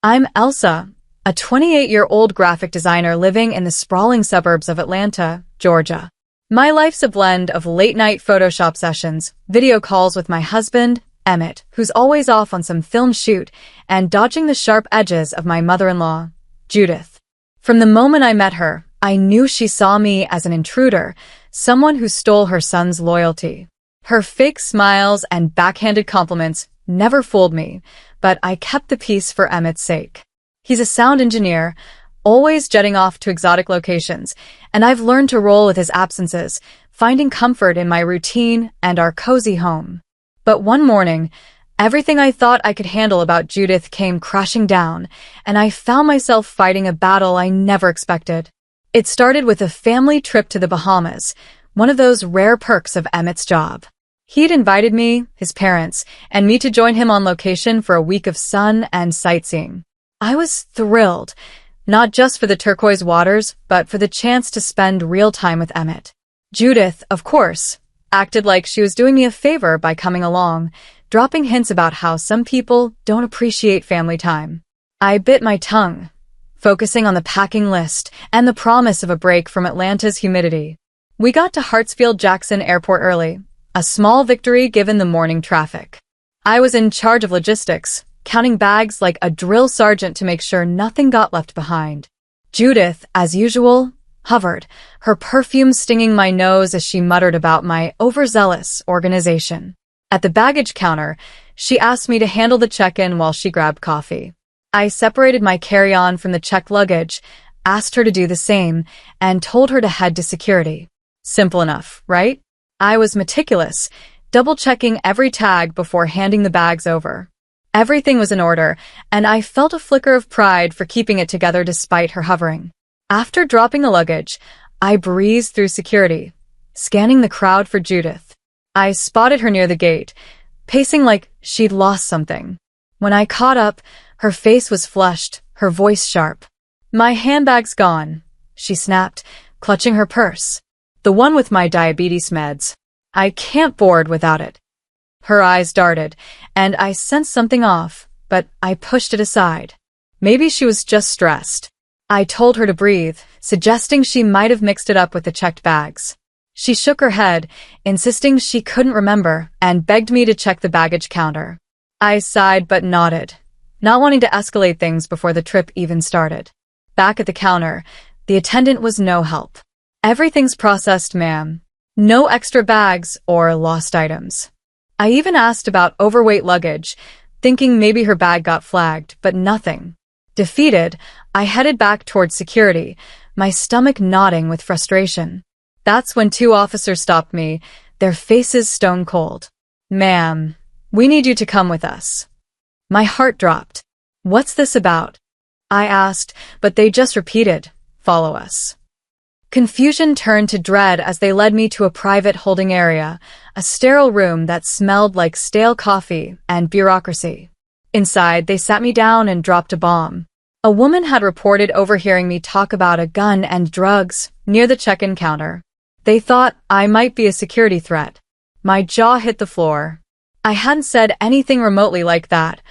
I'm Elsa, a 28-year-old graphic designer living in the sprawling suburbs of Atlanta, Georgia. My life's a blend of late-night Photoshop sessions, video calls with my husband, Emmett, who's always off on some film shoot, and dodging the sharp edges of my mother-in-law, Judith. From the moment I met her, I knew she saw me as an intruder, someone who stole her son's loyalty. Her fake smiles and backhanded compliments never fooled me, but I kept the peace for Emmett's sake. He's a sound engineer, always jetting off to exotic locations, and I've learned to roll with his absences, finding comfort in my routine and our cozy home. But one morning, everything I thought I could handle about Judith came crashing down, and I found myself fighting a battle I never expected. It started with a family trip to the Bahamas, one of those rare perks of Emmett's job. He'd invited me, his parents, and me to join him on location for a week of sun and sightseeing. I was thrilled, not just for the turquoise waters, but for the chance to spend real time with Emmett. Judith, of course, acted like she was doing me a favor by coming along, dropping hints about how some people don't appreciate family time. I bit my tongue, focusing on the packing list and the promise of a break from Atlanta's humidity. We got to Hartsfield-Jackson Airport early, a small victory given the morning traffic. I was in charge of logistics, counting bags like a drill sergeant to make sure nothing got left behind. Judith, as usual, hovered, her perfume stinging my nose as she muttered about my overzealous organization. At the baggage counter, she asked me to handle the check-in while she grabbed coffee. I separated my carry-on from the checked luggage, asked her to do the same, and told her to head to security. Simple enough, right? I was meticulous, double-checking every tag before handing the bags over. Everything was in order, and I felt a flicker of pride for keeping it together despite her hovering. After dropping the luggage, I breezed through security, scanning the crowd for Judith. I spotted her near the gate, pacing like she'd lost something. When I caught up, her face was flushed, her voice sharp. "My handbag's gone," she snapped, clutching her purse. "The one with my diabetes meds. I can't board without it." Her eyes darted, and I sensed something off, but I pushed it aside. Maybe she was just stressed. I told her to breathe, suggesting she might have mixed it up with the checked bags. She shook her head, insisting she couldn't remember, and begged me to check the baggage counter. I sighed but nodded, not wanting to escalate things before the trip even started. Back at the counter, the attendant was no help. "Everything's processed, ma'am. No extra bags or lost items." I even asked about overweight luggage, thinking maybe her bag got flagged, but nothing. Defeated, I headed back towards security, my stomach knotting with frustration. That's when two officers stopped me, their faces stone cold. "Ma'am, we need you to come with us." My heart dropped. "What's this about?" I asked, but they just repeated, "Follow us." Confusion turned to dread as they led me to a private holding area, a sterile room that smelled like stale coffee and bureaucracy. Inside, they sat me down and dropped a bomb. A woman had reported overhearing me talk about a gun and drugs near the check-in counter. They thought I might be a security threat. My jaw hit the floor. I hadn't said anything remotely like that.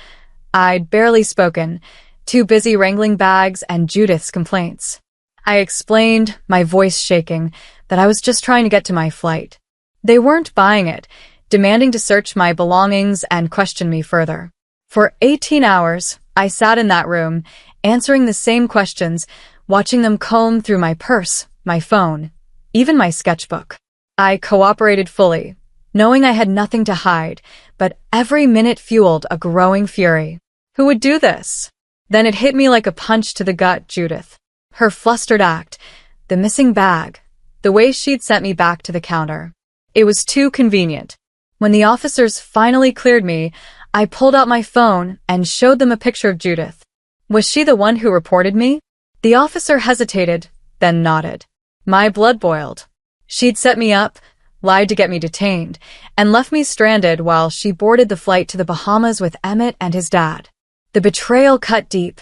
I'd barely spoken, too busy wrangling bags and Judith's complaints. I explained, my voice shaking, that I was just trying to get to my flight. They weren't buying it, demanding to search my belongings and question me further. For 18 hours, I sat in that room, answering the same questions, watching them comb through my purse, my phone, even my sketchbook. I cooperated fully, knowing I had nothing to hide, but every minute fueled a growing fury. Who would do this? Then it hit me like a punch to the gut, Judith. Her flustered act, the missing bag, the way she'd sent me back to the counter. It was too convenient. When the officers finally cleared me, I pulled out my phone and showed them a picture of Judith. Was she the one who reported me? The officer hesitated, then nodded. My blood boiled. She'd set me up, lied to get me detained, and left me stranded while she boarded the flight to the Bahamas with Emmett and his dad. The betrayal cut deep,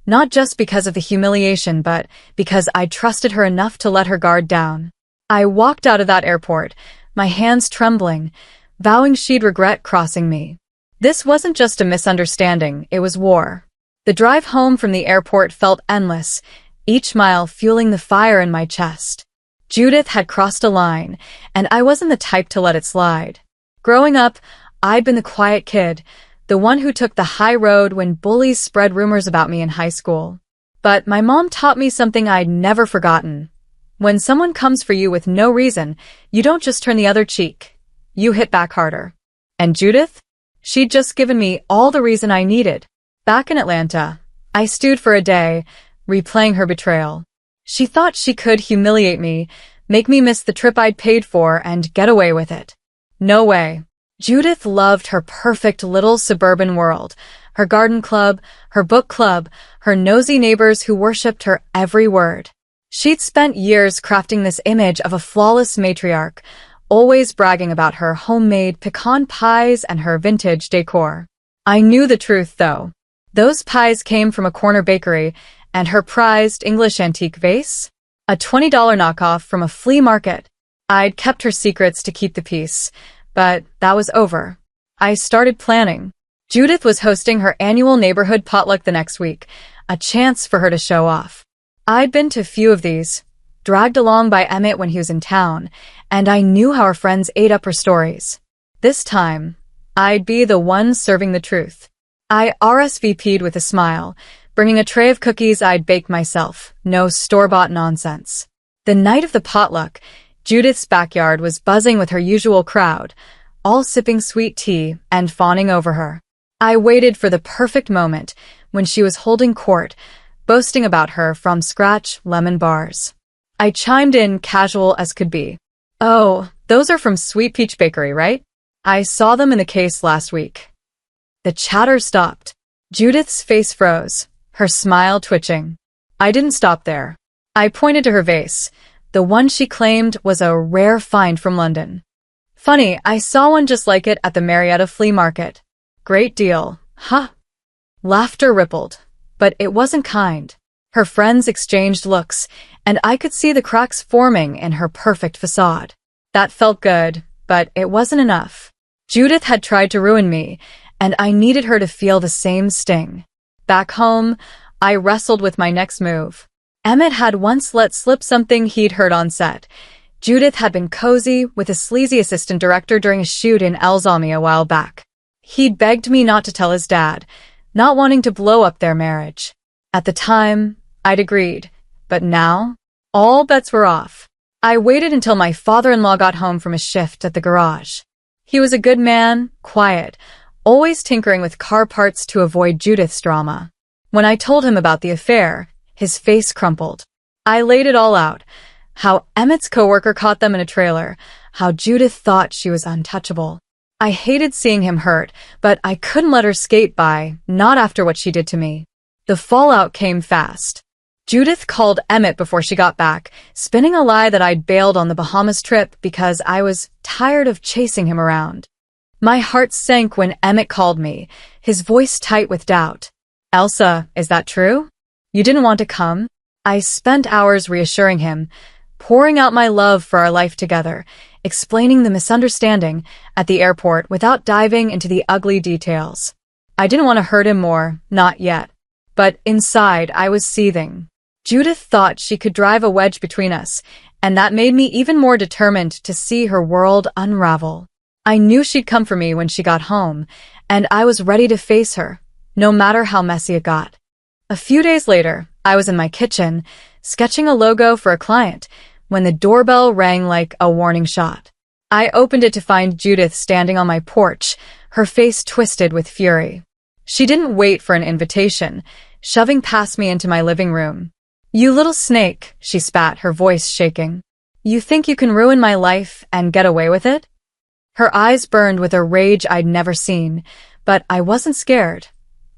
not just because of the humiliation, but because I trusted her enough to let her guard down. I walked out of that airport, my hands trembling, vowing she'd regret crossing me. This wasn't just a misunderstanding, it was war. The drive home from the airport felt endless, each mile fueling the fire in my chest. Judith had crossed a line, and I wasn't the type to let it slide. Growing up, I'd been the quiet kid, the one who took the high road when bullies spread rumors about me in high school. But my mom taught me something I'd never forgotten. When someone comes for you with no reason, you don't just turn the other cheek. You hit back harder. And Judith? She'd just given me all the reason I needed. Back in Atlanta, I stewed for a day, replaying her betrayal. She thought she could humiliate me, make me miss the trip I'd paid for, and get away with it. No way. Judith loved her perfect little suburban world, her garden club, her book club, her nosy neighbors who worshipped her every word. She'd spent years crafting this image of a flawless matriarch, always bragging about her homemade pecan pies and her vintage decor. I knew the truth, though. Those pies came from a corner bakery, and her prized English antique vase? A $20 knockoff from a flea market. I'd kept her secrets to keep the peace, but that was over. I started planning. Judith was hosting her annual neighborhood potluck the next week, a chance for her to show off. I'd been to a few of these, dragged along by Emmett when he was in town, and I knew how her friends ate up her stories. This time, I'd be the one serving the truth. I RSVP'd with a smile, bringing a tray of cookies I'd baked myself, no store-bought nonsense. The night of the potluck, Judith's backyard was buzzing with her usual crowd, all sipping sweet tea and fawning over her. I waited for the perfect moment when she was holding court, boasting about her from scratch lemon bars. I chimed in casual as could be. Oh, those are from Sweet Peach Bakery, right? I saw them in the case last week. The chatter stopped. Judith's face froze, her smile twitching. I didn't stop there. I pointed to her vase, the one she claimed was a rare find from London. Funny, I saw one just like it at the Marietta flea market. Great deal, huh? Laughter rippled, but it wasn't kind. Her friends exchanged looks, and I could see the cracks forming in her perfect facade. That felt good, but it wasn't enough. Judith had tried to ruin me, and I needed her to feel the same sting. Back home, I wrestled with my next move. Emmett had once let slip something he'd heard on set. Judith had been cozy with a sleazy assistant director during a shoot in Elzami a while back. He'd begged me not to tell his dad, not wanting to blow up their marriage. At the time, I'd agreed, but now, all bets were off. I waited until my father-in-law got home from a shift at the garage. He was a good man, quiet, always tinkering with car parts to avoid Judith's drama. When I told him about the affair, his face crumpled. I laid it all out. How Emmett's coworker caught them in a trailer, how Judith thought she was untouchable. I hated seeing him hurt, but I couldn't let her skate by, not after what she did to me. The fallout came fast. Judith called Emmett before she got back, spinning a lie that I'd bailed on the Bahamas trip because I was tired of chasing him around. My heart sank when Emmett called me, his voice tight with doubt. Elsa, is that true? You didn't want to come? I spent hours reassuring him, pouring out my love for our life together, explaining the misunderstanding at the airport without diving into the ugly details. I didn't want to hurt him more, not yet. But inside, I was seething. Judith thought she could drive a wedge between us, and that made me even more determined to see her world unravel. I knew she'd come for me when she got home, and I was ready to face her, no matter how messy it got. A few days later, I was in my kitchen, sketching a logo for a client, when the doorbell rang like a warning shot. I opened it to find Judith standing on my porch, her face twisted with fury. She didn't wait for an invitation, shoving past me into my living room. You little snake, she spat, her voice shaking. You think you can ruin my life and get away with it? Her eyes burned with a rage I'd never seen, but I wasn't scared.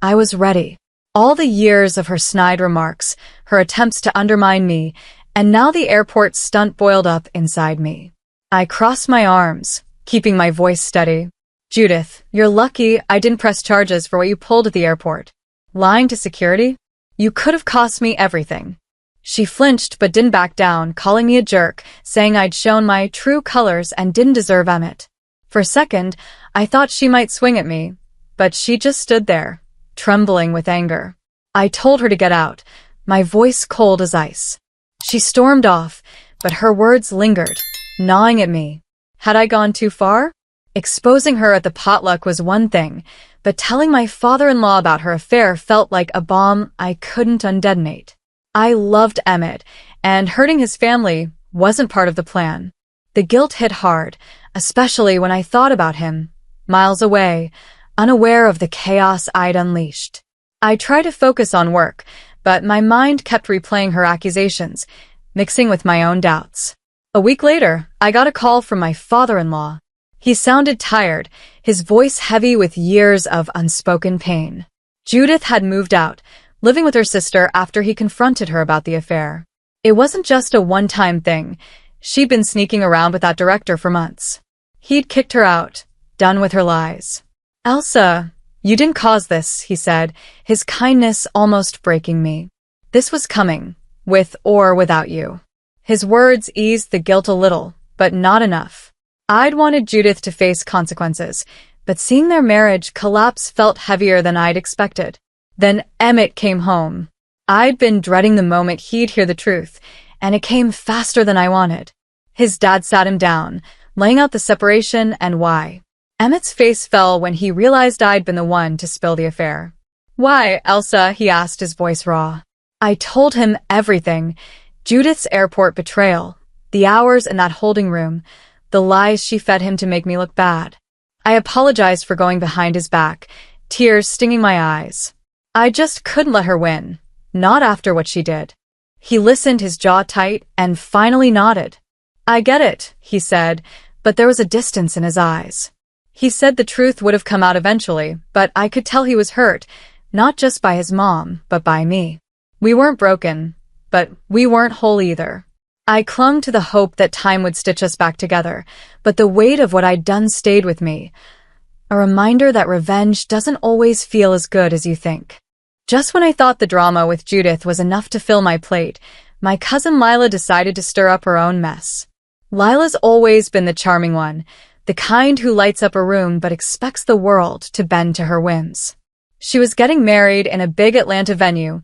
I was ready. All the years of her snide remarks, her attempts to undermine me, and now the airport stunt boiled up inside me. I crossed my arms, keeping my voice steady. Judith, you're lucky I didn't press charges for what you pulled at the airport. Lying to security? You could have cost me everything. She flinched but didn't back down, calling me a jerk, saying I'd shown my true colors and didn't deserve Emmett. For a second, I thought she might swing at me, but she just stood there, trembling with anger. I told her to get out, my voice cold as ice. She stormed off, but her words lingered, gnawing at me. Had I gone too far? Exposing her at the potluck was one thing, but telling my father-in-law about her affair felt like a bomb I couldn't undetonate. I loved Emmett, and hurting his family wasn't part of the plan. The guilt hit hard, especially when I thought about him, miles away, unaware of the chaos I'd unleashed. I tried to focus on work, but my mind kept replaying her accusations, mixing with my own doubts. A week later, I got a call from my father-in-law. He sounded tired, his voice heavy with years of unspoken pain. Judith had moved out, living with her sister after he confronted her about the affair. It wasn't just a one-time thing. She'd been sneaking around with that director for months. He'd kicked her out, done with her lies. "Elsa, you didn't cause this," he said, his kindness almost breaking me. "This was coming, with or without you." His words eased the guilt a little, but not enough. I'd wanted Judith to face consequences, but seeing their marriage collapse felt heavier than I'd expected. Then Emmett came home. I'd been dreading the moment he'd hear the truth, and it came faster than I wanted. His dad sat him down, laying out the separation and why. Emmett's face fell when he realized I'd been the one to spill the affair. "Why, Elsa?" he asked, his voice raw. I told him everything. Judith's airport betrayal, the hours in that holding room, the lies she fed him to make me look bad. I apologized for going behind his back, tears stinging my eyes. I just couldn't let her win, not after what she did. He listened, his jaw tight, and finally nodded. "I get it," he said, but there was a distance in his eyes. He said the truth would have come out eventually, but I could tell he was hurt, not just by his mom, but by me. We weren't broken, but we weren't whole either. I clung to the hope that time would stitch us back together, but the weight of what I'd done stayed with me. A reminder that revenge doesn't always feel as good as you think. Just when I thought the drama with Judith was enough to fill my plate, my cousin Lila decided to stir up her own mess. Lila's always been the charming one, the kind who lights up a room but expects the world to bend to her whims. She was getting married in a big Atlanta venue,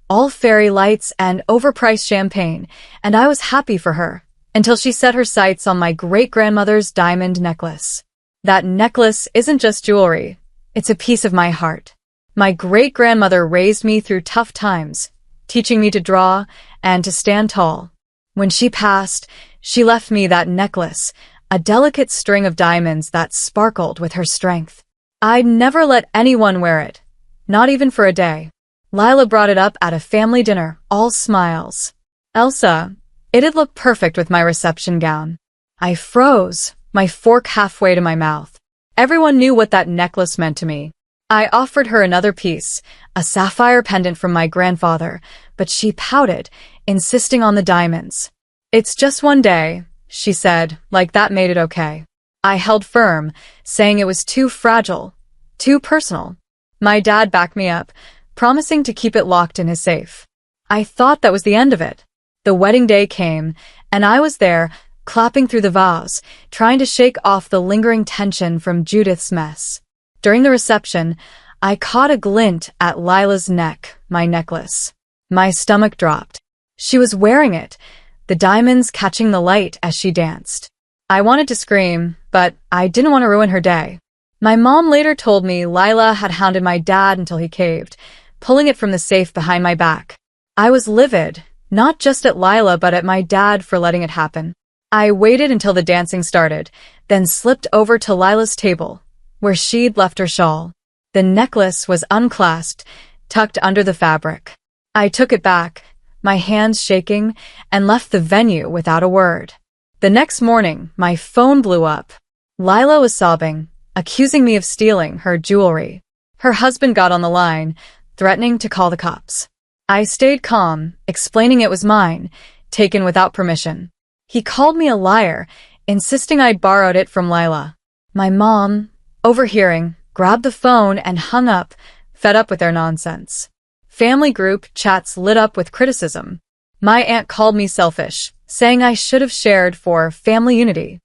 all fairy lights and overpriced champagne, and I was happy for her, until she set her sights on my great-grandmother's diamond necklace. That necklace isn't just jewelry, it's a piece of my heart. My great-grandmother raised me through tough times, teaching me to draw and to stand tall. When she passed, she left me that necklace, a delicate string of diamonds that sparkled with her strength. I'd never let anyone wear it, not even for a day. Lila brought it up at a family dinner, all smiles. "Elsa, it'd look perfect with my reception gown." I froze, my fork halfway to my mouth. Everyone knew what that necklace meant to me. I offered her another piece, a sapphire pendant from my grandfather, but she pouted, insisting on the diamonds. "It's just one day," she said, like that made it okay. I held firm, saying it was too fragile, too personal. My dad backed me up, promising to keep it locked in his safe. I thought that was the end of it. The wedding day came, and I was there, clapping through the vows, trying to shake off the lingering tension from Judith's mess. During the reception, I caught a glint at Lila's neck, my necklace. My stomach dropped. She was wearing it, the diamonds catching the light as she danced. I wanted to scream, but I didn't want to ruin her day. My mom later told me Lila had hounded my dad until he caved, pulling it from the safe behind my back. I was livid, not just at Lila but at my dad for letting it happen. I waited until the dancing started, then slipped over to Lila's table, where she'd left her shawl. The necklace was unclasped, tucked under the fabric. I took it back, my hands shaking, and left the venue without a word. The next morning, my phone blew up. Lila was sobbing, accusing me of stealing her jewelry. Her husband got on the line, threatening to call the cops. I stayed calm, explaining it was mine, taken without permission. He called me a liar, insisting I'd borrowed it from Lila. My mom, overhearing, grabbed the phone and hung up, fed up with their nonsense. Family group chats lit up with criticism. My aunt called me selfish, saying I should have shared for family unity.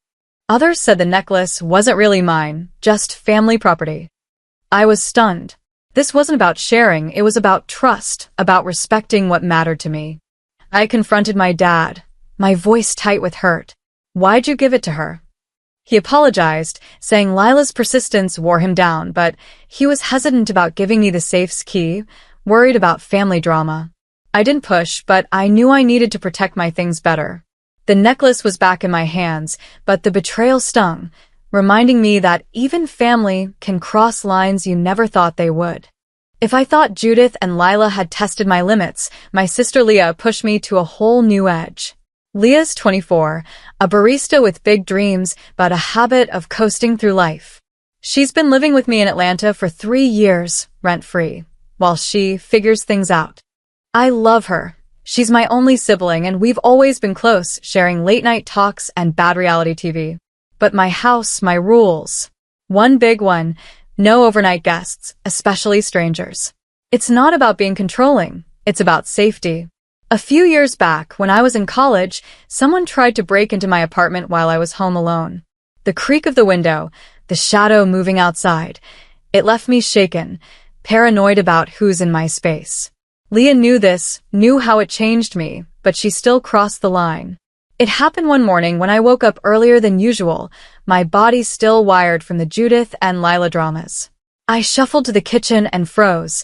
Others said the necklace wasn't really mine, just family property. I was stunned. This wasn't about sharing, it was about trust, about respecting what mattered to me. I confronted my dad, my voice tight with hurt. Why'd you give it to her? He apologized, saying Lila's persistence wore him down, but he was hesitant about giving me the safe's key, worried about family drama. I didn't push, but I knew I needed to protect my things better. The necklace was back in my hands, but the betrayal stung, reminding me that even family can cross lines you never thought they would. If I thought Judith and Lila had tested my limits, my sister Leah pushed me to a whole new edge. Leah's 24, a barista with big dreams, but a habit of coasting through life. She's been living with me in Atlanta for 3 years, rent-free, while she figures things out. I love her. She's my only sibling, and we've always been close, sharing late-night talks and bad reality TV. But my house, my rules. One big one, no overnight guests, especially strangers. It's not about being controlling, it's about safety. A few years back, when I was in college, someone tried to break into my apartment while I was home alone. The creak of the window, the shadow moving outside, it left me shaken, paranoid about who's in my space. Leah knew this, knew how it changed me, but she still crossed the line. It happened one morning when I woke up earlier than usual, my body still wired from the Judith and Lila dramas. I shuffled to the kitchen and froze.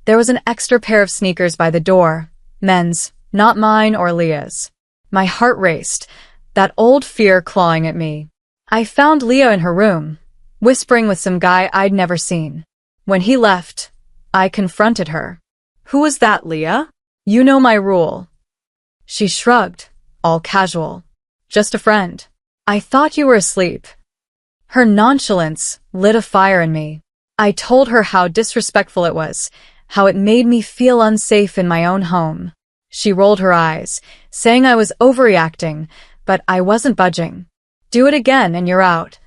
There was an extra pair of sneakers by the door, men's, not mine or Leah's. My heart raced, that old fear clawing at me. I found Leah in her room, whispering with some guy I'd never seen. When he left, I confronted her. "Who was that, Leah? You know my rule." She shrugged, all casual. "Just a friend. I thought you were asleep." Her nonchalance lit a fire in me. I told her how disrespectful it was, how it made me feel unsafe in my own home. She rolled her eyes, saying I was overreacting, but I wasn't budging. "Do it again and you're out,"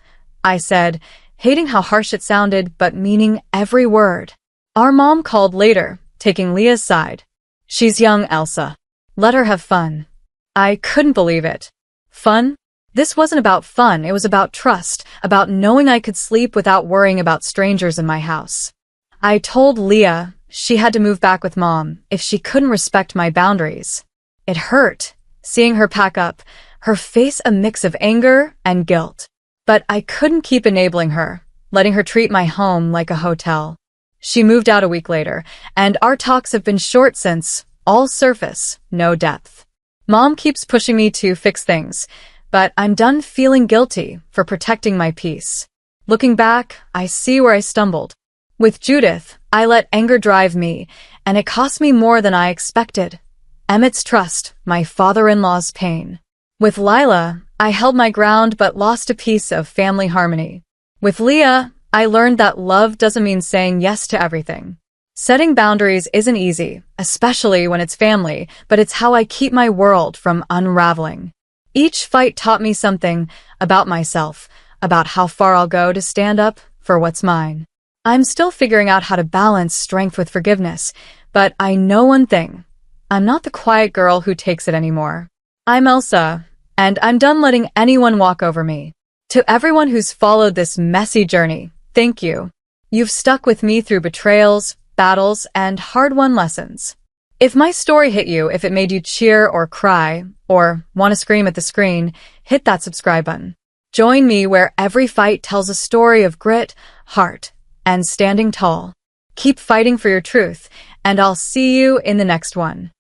I said, hating how harsh it sounded but meaning every word. Our mom called later, taking Leah's side. "She's young, Elsa. Let her have fun." I couldn't believe it. Fun? This wasn't about fun, it was about trust, about knowing I could sleep without worrying about strangers in my house. I told Leah she had to move back with Mom if she couldn't respect my boundaries. It hurt, seeing her pack up, her face a mix of anger and guilt. But I couldn't keep enabling her, letting her treat my home like a hotel. She moved out a week later, and our talks have been short since, all surface, no depth. Mom keeps pushing me to fix things, but I'm done feeling guilty for protecting my peace. Looking back, I see where I stumbled. With Judith, I let anger drive me, and it cost me more than I expected. Emmett's trust, my father-in-law's pain. With Lila, I held my ground but lost a piece of family harmony. With Leah, I learned that love doesn't mean saying yes to everything. Setting boundaries isn't easy, especially when it's family, but it's how I keep my world from unraveling. Each fight taught me something about myself, about how far I'll go to stand up for what's mine. I'm still figuring out how to balance strength with forgiveness, but I know one thing. I'm not the quiet girl who takes it anymore. I'm Elsa, and I'm done letting anyone walk over me. To everyone who's followed this messy journey, thank you. You've stuck with me through betrayals, battles, and hard-won lessons. If my story hit you, if it made you cheer or cry, or want to scream at the screen, hit that subscribe button. Join me where every fight tells a story of grit, heart, and standing tall. Keep fighting for your truth, and I'll see you in the next one.